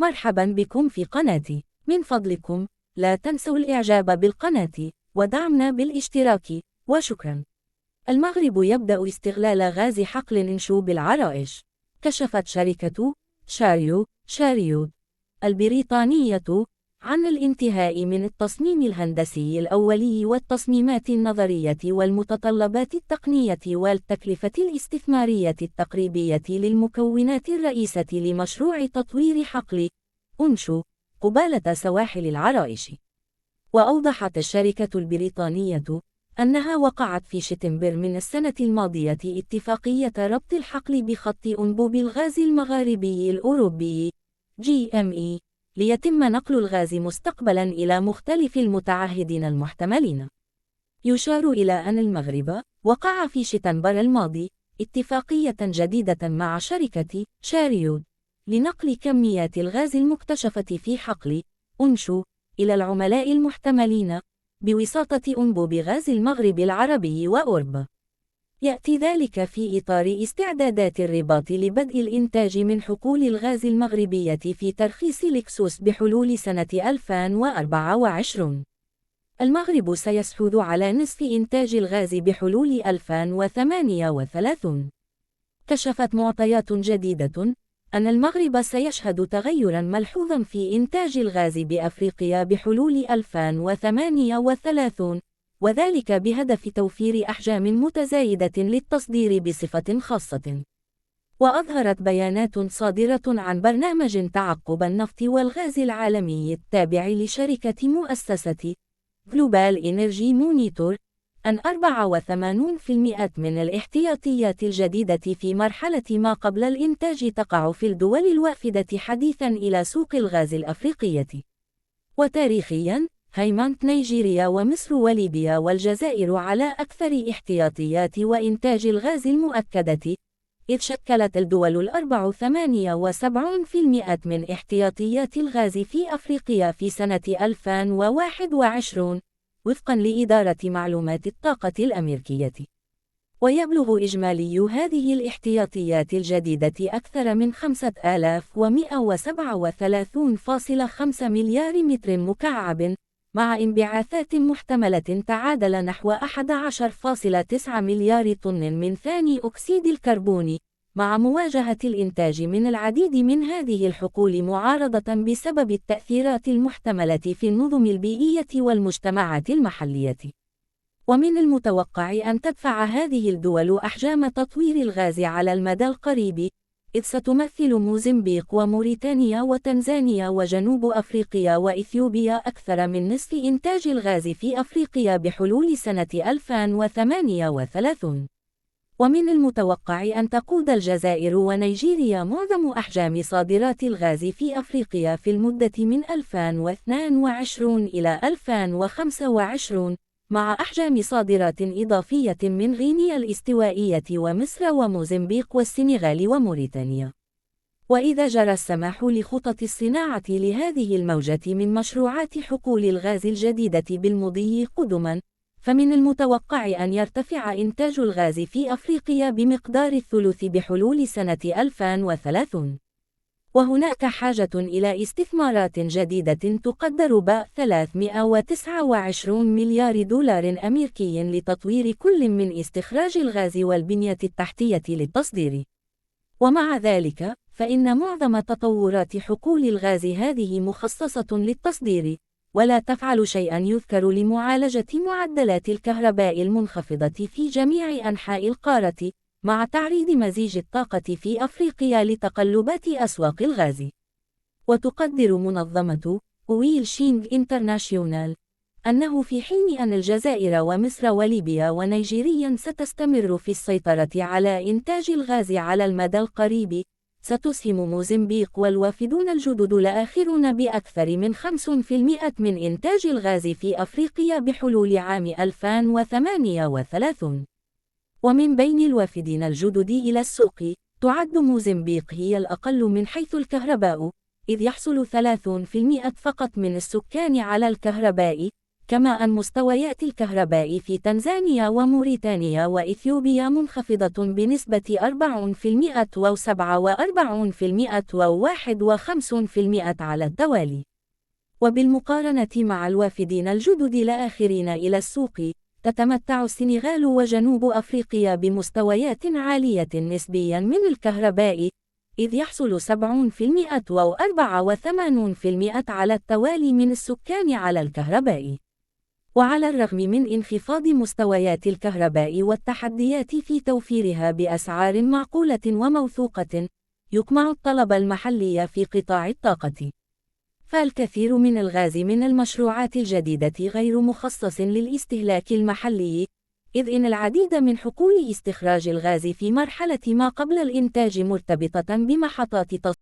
مرحبا بكم في قناتي. من فضلكم لا تنسوا الإعجاب بالقناة ودعمنا بالاشتراك، وشكرا. المغرب يبدأ استغلال غاز حقل إنشو بالعرائش. كشفت شركة شاريود البريطانية عن الانتهاء من التصميم الهندسي الأولي والتصميمات النظرية والمتطلبات التقنية والتكلفة الاستثمارية التقريبية للمكونات الرئيسة لمشروع تطوير حقل أنشو قبالة سواحل العرائش. وأوضحت الشركة البريطانية أنها وقعت في شتنبر من السنة الماضية اتفاقية ربط الحقل بخط أنبوب الغاز المغاربي الأوروبي GME ليتم نقل الغاز مستقبلا إلى مختلف المتعهدين المحتملين. يشار إلى أن المغرب وقع في شتنبر الماضي اتفاقية جديدة مع شركة شاريود لنقل كميات الغاز المكتشفة في حقل أنشو إلى العملاء المحتملين بواسطة أنبوب غاز المغرب العربي وأورب. يأتي ذلك في إطار استعدادات الرباط لبدء الإنتاج من حقول الغاز المغربية في ترخيص لكسوس بحلول سنة 2024. المغرب سيستحوذ على نصف إنتاج الغاز بحلول 2038. كشفت معطيات جديدة أن المغرب سيشهد تغيرا ملحوظا في إنتاج الغاز بأفريقيا بحلول 2038، وذلك بهدف توفير أحجام متزايدة للتصدير بصفة خاصة. وأظهرت بيانات صادرة عن برنامج تعقب النفط والغاز العالمي التابع لشركة مؤسسة Global Energy Monitor أن 84% من الاحتياطيات الجديدة في مرحلة ما قبل الإنتاج تقع في الدول الوافدة حديثا إلى سوق الغاز الأفريقية. وتاريخيا هيمنت نيجيريا ومصر وليبيا والجزائر على أكثر احتياطيات وإنتاج الغاز المؤكدة، إذ شكلت الدول 78% من احتياطيات الغاز في أفريقيا في سنة 2021 وفقا لإدارة معلومات الطاقة الأمريكية. ويبلغ إجمالي هذه الاحتياطيات الجديدة أكثر من 5137.5 مليار متر مكعب، مع انبعاثات محتملة تعادل نحو 11.9 مليار طن من ثاني أكسيد الكربون، مع مواجهة الإنتاج من العديد من هذه الحقول معارضة بسبب التأثيرات المحتملة في النظم البيئية والمجتمعات المحلية. ومن المتوقع أن تدفع هذه الدول أحجام تطوير الغاز على المدى القريب، إذ ستمثل موزمبيق وموريتانيا وتنزانيا وجنوب أفريقيا وإثيوبيا أكثر من نصف إنتاج الغاز في أفريقيا بحلول سنة 2038. ومن المتوقع أن تقود الجزائر ونيجيريا معظم أحجام صادرات الغاز في أفريقيا في المدة من 2022 إلى 2025، مع أحجام صادرات إضافية من غينيا الاستوائية ومصر وموزمبيق والسنغال وموريتانيا. وإذا جرى السماح لخطط الصناعة لهذه الموجة من مشروعات حقول الغاز الجديدة بالمضي قدما، فمن المتوقع أن يرتفع إنتاج الغاز في أفريقيا بمقدار الثلث بحلول سنة 2030. وهناك حاجة إلى استثمارات جديدة تقدر ب 329 مليار دولار أمريكي لتطوير كل من استخراج الغاز والبنية التحتية للتصدير. ومع ذلك، فإن معظم تطورات حقول الغاز هذه مخصصة للتصدير، ولا تفعل شيئا يذكر لمعالجة معدلات الكهرباء المنخفضة في جميع أنحاء القارة، مع تعريض مزيج الطاقة في أفريقيا لتقلبات أسواق الغاز. وتقدر منظمة أويل شينغ انترناشيونال أنه في حين أن الجزائر ومصر وليبيا ونيجيريا ستستمر في السيطرة على إنتاج الغاز على المدى القريب، ستسهم موزمبيق والوافدون الجدد الآخرون بأكثر من 5% من إنتاج الغاز في أفريقيا بحلول عام 2038. ومن بين الوافدين الجدد إلى السوق، تعد موزمبيق هي الأقل من حيث الكهرباء، إذ يحصل 3% فقط من السكان على الكهرباء، كما أن مستويات الكهرباء في تنزانيا وموريتانيا وإثيوبيا منخفضة بنسبة 4% و47% و51% على التوالي. وبالمقارنة مع الوافدين الجدد الآخرين إلى السوق، تتمتع السنغال وجنوب أفريقيا بمستويات عالية نسبياً من الكهرباء، إذ يحصل 70% و84% على التوالي من السكان على الكهرباء. وعلى الرغم من انخفاض مستويات الكهرباء والتحديات في توفيرها بأسعار معقولة وموثوقة، يقمع الطلب المحلي في قطاع الطاقة. فالكثير من الغاز من المشروعات الجديدة غير مخصص للاستهلاك المحلي، إذ إن العديد من حقول استخراج الغاز في مرحلة ما قبل الإنتاج مرتبطة بمحطات تصنيع